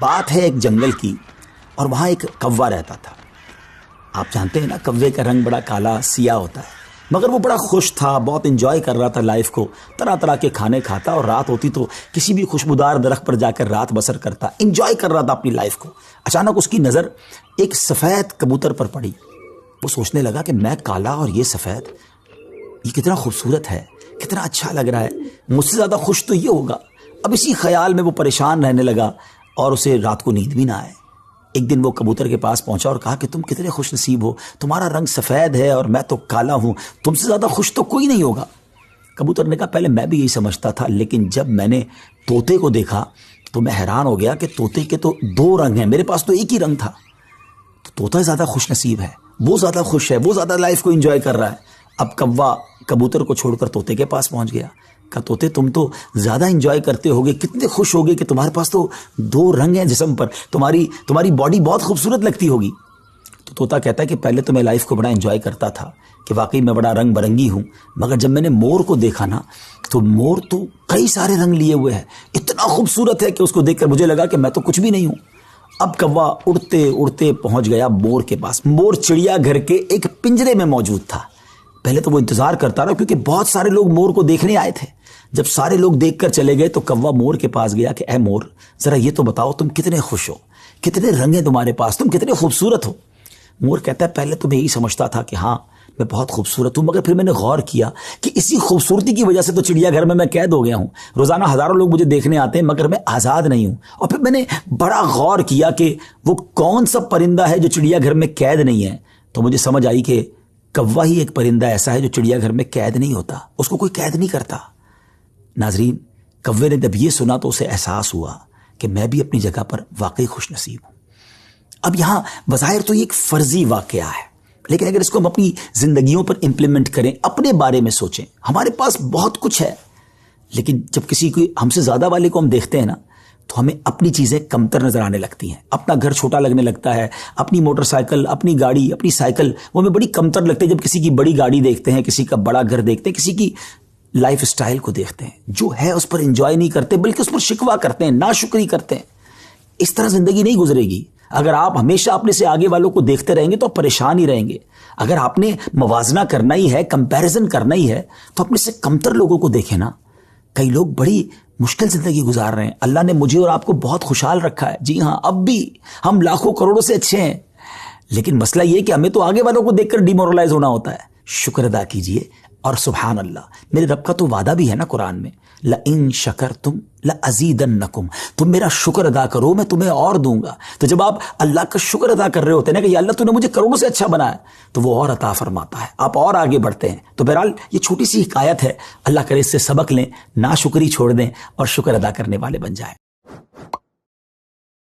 बात है एक जंगल की और वहाँ एक कौवा रहता था। आप जानते हैं ना, कौवे का रंग बड़ा काला सिया होता है, मगर वो बड़ा खुश था, बहुत एंजॉय कर रहा था लाइफ को। तरह तरह के खाने खाता और रात होती तो किसी भी खुशबूदार दरख्त पर जाकर रात बसर करता, एंजॉय कर रहा था अपनी लाइफ को। अचानक उसकी नज़र एक सफ़ेद कबूतर पर पड़ी। वो सोचने लगा कि मैं काला और ये सफ़ेद, ये कितना खूबसूरत है, कितना अच्छा लग रहा है, मुझसे ज़्यादा खुश तो ये होगा। अब इसी ख्याल में वो परेशान रहने लगा और उसे रात को नींद भी ना आए। एक दिन वो कबूतर के पास पहुंचा और कहा कि तुम कितने खुश नसीब हो, तुम्हारा रंग सफ़ेद है और मैं तो काला हूं, तुमसे ज़्यादा खुश तो कोई नहीं होगा। कबूतर ने कहा पहले मैं भी यही समझता था, लेकिन जब मैंने तोते को देखा तो मैं हैरान हो गया कि तोते के तो दो रंग हैं, मेरे पास तो एक ही रंग था। तो तोता ज़्यादा खुश नसीब है, वो ज़्यादा खुश है, वो ज़्यादा लाइफ को एंजॉय कर रहा है। अब कौवा कबूतर को छोड़कर तोते के पास पहुंच गया। कहा तोते तुम तो ज़्यादा एंजॉय करते होगे, कितने खुश होगे कि तुम्हारे पास तो दो रंग हैं जिस्म पर, तुम्हारी बॉडी बहुत खूबसूरत लगती होगी। तो तोता कहता है कि पहले तो मैं लाइफ को बड़ा एंजॉय करता था कि वाकई मैं बड़ा रंग बिरंगी हूँ, मगर जब मैंने मोर को देखा ना तो मोर तो कई सारे रंग लिए हुए है, इतना खूबसूरत है कि उसको देखकर मुझे लगा कि मैं तो कुछ भी नहीं हूँ। अब कौवा उड़ते उड़ते पहुंच गया मोर के पास। मोर चिड़ियाघर के एक पिंजरे में मौजूद था। पहले तो वो इंतजार करता रहा क्योंकि बहुत सारे लोग मोर को देखने आए थे। जब सारे लोग देखकर चले गए तो कौवा मोर के पास गया कि ऐ मोर, जरा ये तो बताओ तुम कितने खुश हो, कितने रंग हैं तुम्हारे पास, तुम कितने खूबसूरत हो। मोर कहता है पहले तो मैं यही समझता था कि हाँ मैं बहुत खूबसूरत हूं, मगर फिर मैंने गौर किया कि इसी खूबसूरती की वजह से तो चिड़ियाघर में मैं कैद हो गया हूं। रोजाना हजारों लोग मुझे देखने आते हैं मगर मैं आजाद नहीं हूं। और फिर मैंने बड़ा गौर किया कि वो कौन सा परिंदा है जो चिड़ियाघर में कैद नहीं है। तो मुझे समझ आई कि कौवा ही एक परिंदा ऐसा है जो चिड़ियाघर में कैद नहीं होता, उसको कोई कैद नहीं करता। नाजरीन, कौवे ने जब ये सुना तो उसे एहसास हुआ कि मैं भी अपनी जगह पर वाकई खुश नसीब हूं। अब यहां बज़ाहिर तो ये एक फर्जी वाकया है, लेकिन अगर इसको हम अपनी जिंदगियों पर इंप्लीमेंट करें, अपने बारे में सोचें, हमारे पास बहुत कुछ है, लेकिन जब किसी को हमसे ज्यादा वाले को हम देखते हैं ना तो हमें अपनी चीजें कमतर नजर आने लगती हैं। अपना घर छोटा लगने लगता है, अपनी मोटरसाइकिल, अपनी गाड़ी, अपनी साइकिल वो हमें बड़ी कमतर लगती है जब किसी की बड़ी गाड़ी देखते हैं, किसी का बड़ा घर देखते हैं, किसी की लाइफ स्टाइल को देखते हैं। जो है उस पर एंजॉय नहीं करते बल्कि उस पर शिकवा करते हैं, नाशुक्री करते हैं। इस तरह जिंदगी नहीं गुजरेगी। अगर आप हमेशा अपने से आगे वालों को देखते रहेंगे तो आप परेशान ही रहेंगे। अगर आपने मवाजना करना ही है, कंपैरिजन करना ही है, तो अपने से कमतर लोगों को देखें ना। कई लोग बड़ी मुश्किल जिंदगी गुजार रहे हैं। अल्लाह ने मुझे और आपको बहुत खुशहाल रखा है। जी हाँ, अब भी हम लाखों करोड़ों से अच्छे हैं, लेकिन मसला यह कि हमें तो आगे वालों को देखकर डिमोरलाइज होना होता है। शुक्र अदा कीजिए और सुभान अल्लाह, मेरे रब का तो वादा भी है ना कुरान में, ला इन शकरतुम ला अज़ीदन्नकुम, तुम मेरा शुक्र अदा करो मैं तुम्हें और दूंगा। तो जब आप अल्लाह का शुक्र अदा कर रहे होते हैं ना कि अल्लाह तूने मुझे करोड़ों से अच्छा बनाया, तो वो और अता फरमाता है, आप और आगे बढ़ते हैं। तो बहरहाल ये छोटी सी हिकायत है, अल्लाह करे इससे सबक लें, ना शुक्री छोड़ दें और शुक्र अदा करने वाले बन जाएं।